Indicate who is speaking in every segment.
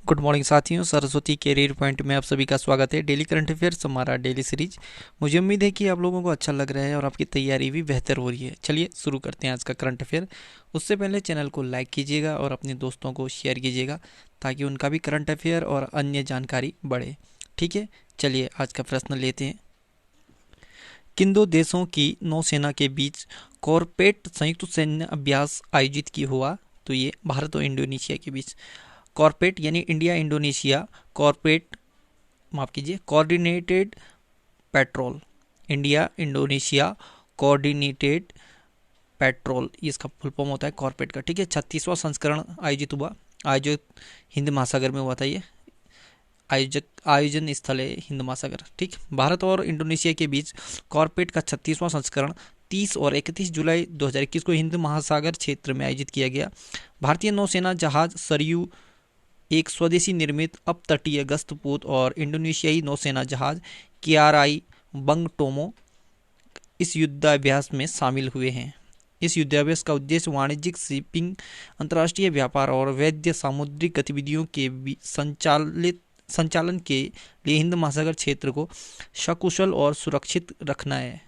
Speaker 1: Good morning साथियों, Saraswati career point में आप सभी का स्वागत है। डेली करंट अफेयर्स हमारा डेली सीरीज। मुझे उम्मीद है कि आप लोगों को अच्छा लग रहा है और आपकी तैयारी भी बेहतर हो रही है। चलिए शुरू करते हैं आज का करंट अफेयर। उससे पहले चैनल को लाइक कीजिएगा और अपने दोस्तों को शेयर कीजिएगा ताकि उनका भी करंट अफेयर और अन्य जानकारी बढ़े। ठीक है, चलिए आज का प्रश्न लेते हैं। किन दो देशों की नौसेना के बीच कॉर्पेट संयुक्त सैन्य अभ्यास आयोजित की हुआ? तो ये भारत और इंडोनेशिया के बीच। कॉर्पेट यानी इंडिया इंडोनेशिया कॉर्पेट, माफ कीजिए, coordinated petrol. India Indonesia coordinated petrol, ये इसका फुल फॉर्म होता है कॉर्पेट का। ठीक है, 36वां संस्करण आयोजित हुआ। आयोजित हिंद महासागर में हुआ था। ये आयोजन स्थल है हिंद महासागर। ठीक, भारत और इंडोनेशिया के बीच कॉर्पेट का 36वां संस्करण 30 और 31 जुलाई 2021 को हिंद महासागर क्षेत्र में आयोजित किया गया। भारतीय नौसेना जहाज सरयू एक स्वदेशी निर्मित अपतटीय गश्तपोत और इंडोनेशियाई नौसेना जहाज KRI बंगटोमो इस युद्धाभ्यास में शामिल हुए हैं। इस युद्धाभ्यास का उद्देश्य वाणिज्यिक शिपिंग, अंतर्राष्ट्रीय व्यापार और वैध सामुद्रिक गतिविधियों के संचालन के लिए हिंद महासागर क्षेत्र को सकुशल और सुरक्षित रखना है।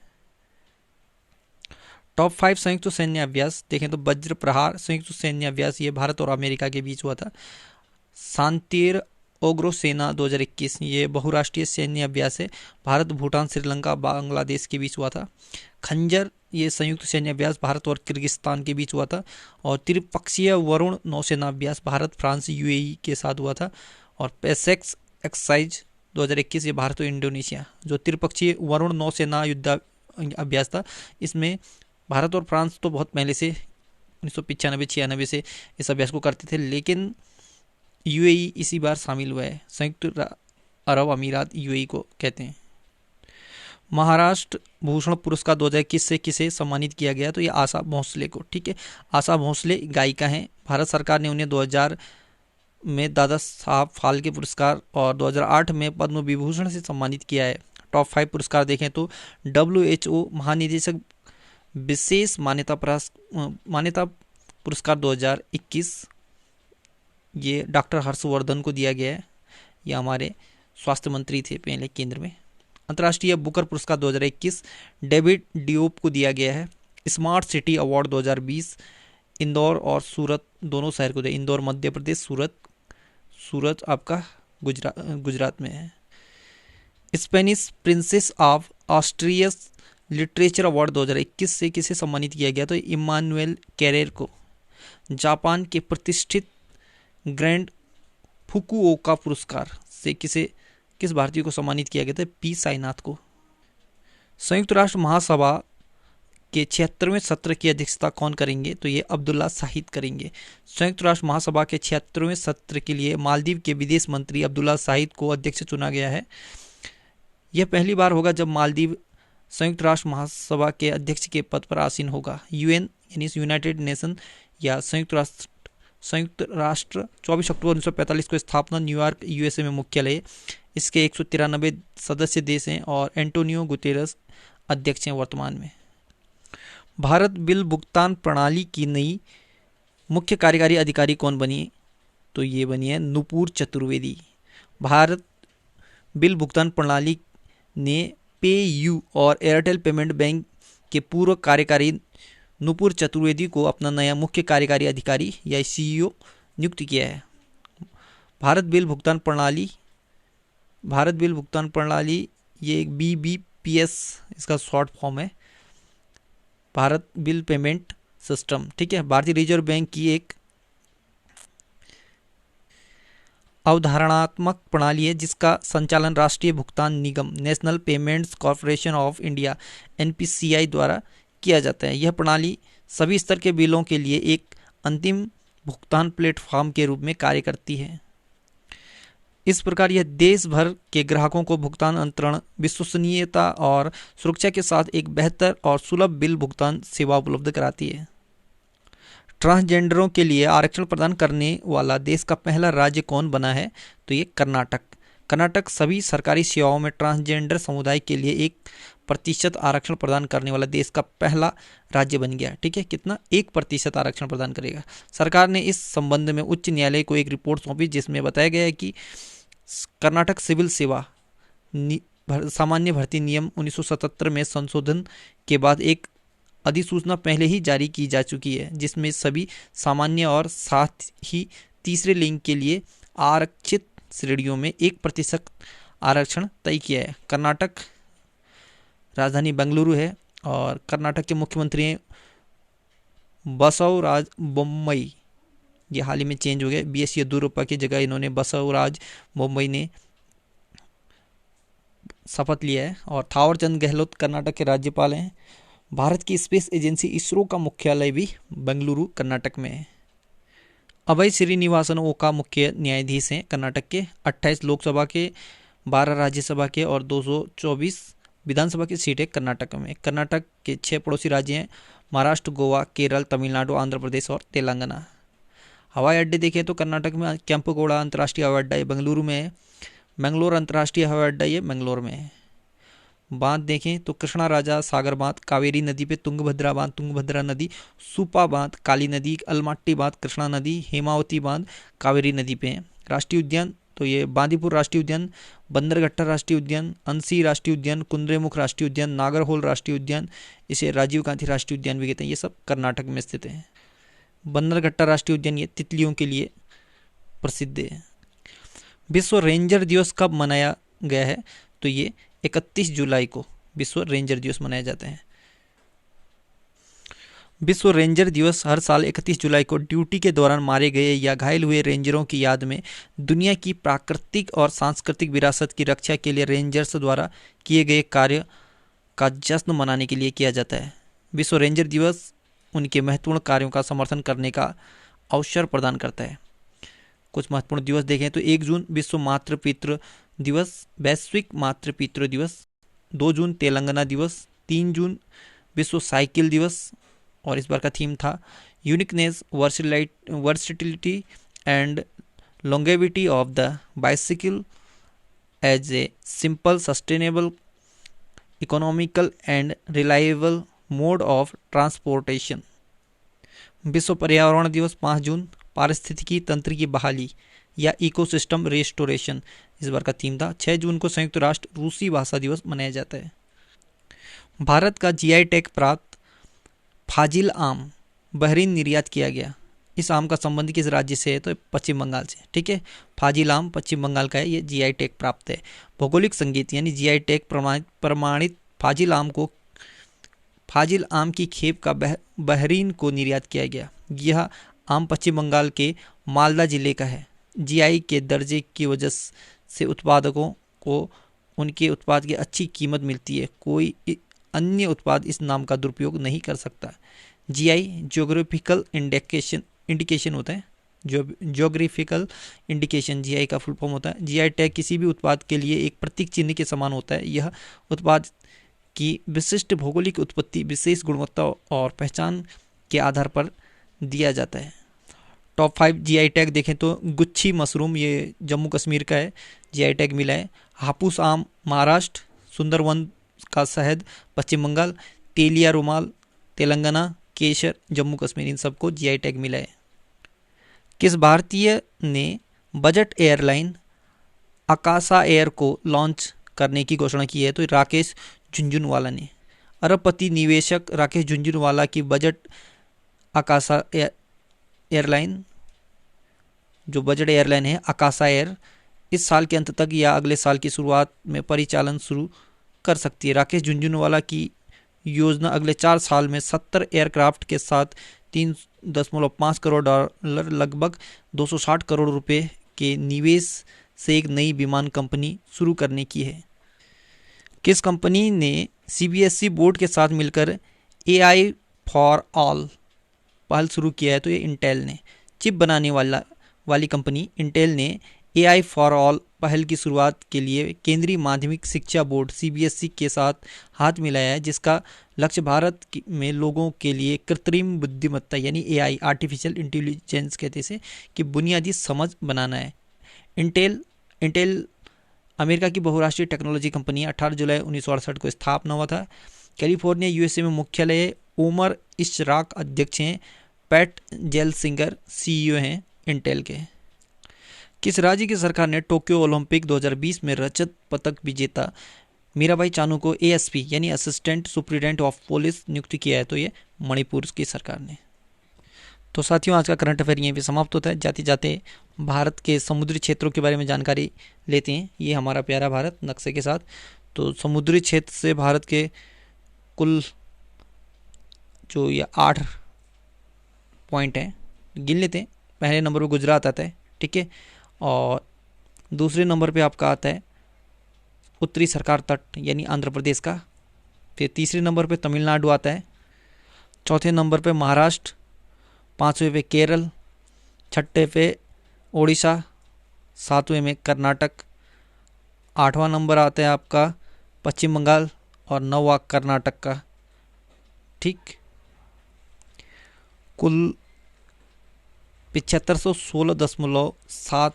Speaker 1: टॉप 5 संयुक्त सैन्य अभ्यास देखें तो वज्र प्रहार संयुक्त सैन्य अभ्यास, ये भारत और अमेरिका के बीच हुआ था। शांतिर ओग्रो सेना 2021, ये बहुराष्ट्रीय सैन्य अभ्यास है, भारत भूटान श्रीलंका बांग्लादेश के बीच हुआ था। खंजर, ये संयुक्त सैन्य अभ्यास भारत और किर्गिस्तान के बीच हुआ था। और त्रिपक्षीय वरुण नौसेना अभ्यास भारत फ्रांस UAE के साथ हुआ था। और पेसेक्स एक्सरसाइज 2021, ये भारत और इंडोनेशिया जो त्रिपक्षीय वरुण नौसेना युद्ध अभ्यास था, इसमें भारत और फ्रांस तो बहुत पहले से 1995-96 से इस अभ्यास को करते थे, लेकिन UAE इसी बार शामिल हुआ है। संयुक्त अरब अमीरात UAE को कहते हैं। महाराष्ट्र भूषण पुरस्कार 2021 से किसे सम्मानित किया गया? तो ये आशा भोसले को। ठीक है, आशा भोसले गायिका हैं। भारत सरकार ने उन्हें 2000 में दादा साहब फाल्के पुरस्कार और 2008 में पद्म विभूषण से सम्मानित किया है। टॉप 5 पुरस्कार देखें तो WHO महानिदेशक विशेष मान्यता पुरस्कार 2021, ये डॉक्टर हर्षवर्धन को दिया गया है। ये हमारे स्वास्थ्य मंत्री थे पहले केंद्र में। अंतर्राष्ट्रीय बुकर पुरस्कार 2021 डेविड डियोप को दिया गया है। स्मार्ट सिटी अवार्ड 2020 इंदौर और सूरत दोनों शहर को दिया। इंदौर मध्य प्रदेश, सूरत आपका गुजरात में है। Spanish princess of Asturias literature award 2021 से किसे सम्मानित किया गया? तो इमानुएल कैरेर को। जापान के प्रतिष्ठित ग्रैंड फुकुओका पुरस्कार से किस भारतीय को सम्मानित किया गया था? P साईनाथ को। संयुक्त राष्ट्र महासभा के 76वें सत्र की अध्यक्षता कौन करेंगे? तो ये अब्दुल्ला शाहिद करेंगे। संयुक्त राष्ट्र महासभा के 76वें सत्र के लिए मालदीव के विदेश मंत्री अब्दुल्ला शाहिद को अध्यक्ष चुना गया है। यह पहली बार होगा जब मालदीव संयुक्त राष्ट्र महासभा के अध्यक्ष के पद पर आसीन होगा। UN यानी यूनाइटेड नेशन या संयुक्त राष्ट्र 24 अक्टूबर 1945 को स्थापना, न्यूयॉर्क USA में मुख्यालय। इसके 193 सदस्य देश हैं और एंटोनियो गुतेरस अध्यक्ष हैं वर्तमान में। भारत बिल भुगतान प्रणाली की नई मुख्य कार्यकारी अधिकारी कौन बनी? तो ये बनी है नुपुर चतुर्वेदी। भारत बिल भुगतान प्रणाली ने PayU और एयरटेल पेमेंट बैंक के पूर्व कार्यकारी नुपुर चतुर्वेदी को अपना नया मुख्य कार्यकारी अधिकारी या CEO नियुक्त किया है। भारत बिल भुगतान प्रणाली ये एक BBPS इसका शॉर्ट फॉर्म है, भारत बिल पेमेंट सिस्टम। ठीक है, भारतीय रिजर्व बैंक की एक अवधारणात्मक प्रणाली है जिसका संचालन राष्ट्रीय भुगतान निगम national payments corporation of India NPCI द्वारा किया जाता है। यह प्रणाली सभी स्तर के बिलों के लिए एक अंतिम भुगतान प्लेटफॉर्म के रूप में कार्य करती है। इस प्रकार यह देश भर के ग्राहकों को भुगतान अंतरण, विश्वसनीयता और सुरक्षा के साथ एक बेहतर और सुलभ बिल भुगतान सेवा उपलब्ध कराती है। ट्रांसजेंडरों के लिए आरक्षण प्रदान करने वाला देश का पहला राज्य कौन बना है? तो ये कर्नाटक। कर्नाटक सभी सरकारी सेवाओं में ट्रांसजेंडर समुदाय के लिए एक 1% आरक्षण प्रदान करने वाला देश का पहला राज्य बन गया। ठीक है, कितना? 1% आरक्षण प्रदान करेगा। सरकार ने इस संबंध में उच्च न्यायालय को एक रिपोर्ट सौंपी जिसमें बताया गया है कि कर्नाटक सिविल सेवा सामान्य भर्ती नियम 1977 में संशोधन के बाद एक अधिसूचना पहले ही जारी की जा चुकी है जिसमें सभी सामान्य और साथ ही तीसरे लिंग के लिए आरक्षित श्रेणियों में 1% आरक्षण तय किया है। कर्नाटक राजधानी बेंगलुरु है और कर्नाटक के मुख्यमंत्री हैं बसवराज बोम्मई। ये हाल ही में चेंज हो गया, BS येदियुरप्पा की जगह इन्होंने बसवराज बोम्मई ने शपथ लिया है। और थावरचंद गहलोत कर्नाटक के राज्यपाल हैं। भारत की स्पेस एजेंसी इसरो का मुख्यालय भी बेंगलुरु कर्नाटक में है। अभय श्रीनिवासन ओका मुख्य न्यायाधीश हैं कर्नाटक के। 28 लोकसभा के, 12 राज्यसभा के और 224 विधानसभा की सीटें कर्नाटक में। कर्नाटक के 6 पड़ोसी राज्य हैं महाराष्ट्र, गोवा, केरल, तमिलनाडु, आंध्र प्रदेश और तेलंगाना। हवाई अड्डे देखें तो कर्नाटक में केंपेगौड़ा अंतर्राष्ट्रीय हवाई अड्डा ये बेंगलुरु में है। मैंगलोर अंतर्राष्ट्रीय हवाई अड्डा ये मैंगलोर में है। बांध देखें तो कृष्णा राजा सागर बांध कावेरी नदी पे, तुंगभद्रा बांध तुंगभद्रा नदी, सुपा बांध काली नदी, अलमाट्टी बांध कृष्णा नदी, हेमावती बांध कावेरी नदी पे है। राष्ट्रीय उद्यान तो ये बांदीपुर राष्ट्रीय उद्यान, बंदरघट्टा राष्ट्रीय उद्यान, अंसी राष्ट्रीय उद्यान, कुंद्रेमुख राष्ट्रीय उद्यान, नागरहोल राष्ट्रीय उद्यान, इसे राजीव गांधी राष्ट्रीय उद्यान भी कहते हैं। ये सब कर्नाटक में स्थित है। बंदरघट्टा राष्ट्रीय उद्यान ये तितलियों के लिए प्रसिद्ध है। विश्व रेंजर दिवस कब मनाया गया है? तो ये 31 जुलाई को विश्व रेंजर दिवस मनाया जाता है। विश्व रेंजर दिवस हर साल 31 जुलाई को ड्यूटी के दौरान मारे गए या घायल हुए रेंजरों की याद में दुनिया की प्राकृतिक और सांस्कृतिक विरासत की रक्षा के लिए रेंजर्स द्वारा किए गए कार्य का जश्न मनाने के लिए किया जाता है। विश्व रेंजर दिवस उनके महत्वपूर्ण कार्यों का समर्थन करने का अवसर प्रदान करता है। कुछ महत्वपूर्ण दिवस देखें तो 1 जून विश्व मातृपितृ दिवस, वैश्विक मातृपितृ दिवस। 2 जून तेलंगाना दिवस। 3 जून विश्व साइकिल दिवस और इस बार का थीम था uniqueness, versatility and longevity of the bicycle as a simple, sustainable, economical and reliable mode of transportation. विश्व पर्यावरण दिवस 5 जून, पारिस्थितिकी तंत्र की बहाली या इकोसिस्टम रेस्टोरेशन इस बार का थीम था। 6 जून को संयुक्त राष्ट्र रूसी भाषा दिवस मनाया जाता है। भारत का GI टैग प्राप्त फाजिल आम बहरीन निर्यात किया गया। इस आम का संबंध किस राज्य से है? तो पश्चिम बंगाल से। ठीक है, फाजिल आम पश्चिम बंगाल का है, ये GI टैग प्राप्त है। भौगोलिक संकेत यानी GI टैग प्रमाणित फाजिल आम को फाजिल आम की खेप का बहरीन को निर्यात किया गया। यह आम पश्चिम बंगाल के मालदा जिले का है। GI के दर्जे की वजह से उत्पादकों को उनके उत्पाद की अच्छी कीमत मिलती है। कोई अन्य उत्पाद इस नाम का दुरुपयोग नहीं कर सकता। GI ज्योग्राफिकल इंडिकेशन होता है। ज्योग्राफिकल इंडिकेशन GI का फुल फॉर्म होता है। GI टैग किसी भी उत्पाद के लिए एक प्रतीक चिन्ह के समान होता है। यह उत्पाद की विशिष्ट भौगोलिक उत्पत्ति, विशेष गुणवत्ता और पहचान के आधार पर दिया जाता है। टॉप 5 GI टैग देखें तो गुच्छी मशरूम ये जम्मू कश्मीर का है, GI टैग मिला है। हापुस आम महाराष्ट्र, सुंदरवन का शहद पश्चिम बंगाल, तेलिया रुमाल तेलंगाना, केसर जम्मू कश्मीर, इन सबको GI टैग मिला है। किस भारतीय ने बजट एयरलाइन आकाशा एयर को लॉन्च करने की घोषणा की है? तो राकेश झुंझुनवाला ने। अरबपति निवेशक राकेश झुंझुनवाला की बजट आकाशा एयरलाइन, जो बजट एयरलाइन है आकाशा एयर, इस साल के अंत तक या अगले साल की शुरुआत में परिचालन शुरू कर सकती है। राकेश झुंझुनवाला की योजना अगले 4 साल में 70 एयरक्राफ्ट के साथ 3.5 करोड़ डॉलर लगभग 260 करोड़ रुपए के निवेश से एक नई विमान कंपनी शुरू करने की है। किस कंपनी ने CBSE बोर्ड के साथ मिलकर AI फॉर ऑल पहल शुरू किया है? तो ये इंटेल ने। चिप बनाने वाली कंपनी इंटेल ने AI फॉर ऑल पहल की शुरुआत के लिए केंद्रीय माध्यमिक शिक्षा बोर्ड CBSE के साथ हाथ मिलाया है, जिसका लक्ष्य भारत में लोगों के लिए कृत्रिम बुद्धिमत्ता यानी AI आर्टिफिशियल इंटेलिजेंस कहते हैं की बुनियादी समझ बनाना है। इंटेल अमेरिका की बहुराष्ट्रीय टेक्नोलॉजी कंपनी 18 जुलाई 1968 को स्थापना हुआ था। कैलिफोर्निया यूएसए में मुख्यालय है। उमर इशराक अध्यक्ष हैं। पैट जेलसिंगर सीईओ हैं इंटेल के। किस राज्य की सरकार ने टोक्यो ओलंपिक 2020 में रजत पदक विजेता मीराबाई चानू को एएसपी यानी असिस्टेंट सुप्रिटेंडेंट ऑफ पुलिस नियुक्त किया है? तो ये मणिपुर की सरकार ने। तो साथियों, आज का करंट अफेयर यहीं पे समाप्त होता है। जाते जाते भारत के समुद्री क्षेत्रों के बारे में जानकारी लेते हैं। ये हमारा प्यारा भारत नक्शे के साथ। तो समुद्री क्षेत्र से भारत के कुल जो ये 8 पॉइंट हैं गिन लेते हैं। पहले नंबर पर गुजरात आता है, ठीक है, और दूसरे नंबर पे आपका आता है उत्तरी सरकार तट यानी आंध्र प्रदेश का। फिर तीसरे नंबर पे तमिलनाडु आता है। चौथे नंबर पे महाराष्ट्र। पाँचवें पे केरल। छठे पे ओडिशा। सातवें में कर्नाटक। आठवां नंबर आता है आपका पश्चिम बंगाल और 9वां कर्नाटक का। ठीक, कुल 7516.7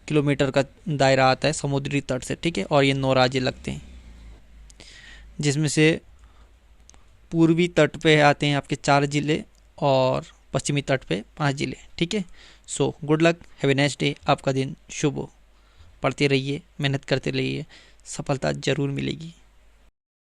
Speaker 1: किलोमीटर का दायरा आता है समुद्री तट से, ठीक है, और ये 9 राज्य लगते हैं, जिसमें से पूर्वी तट पे आते हैं आपके 4 जिले और पश्चिमी तट पे 5 जिले, ठीक है। So good luck, have a nice day, आपका दिन शुभ हो। पढ़ते रहिए, मेहनत करते रहिए, सफलता जरूर मिलेगी।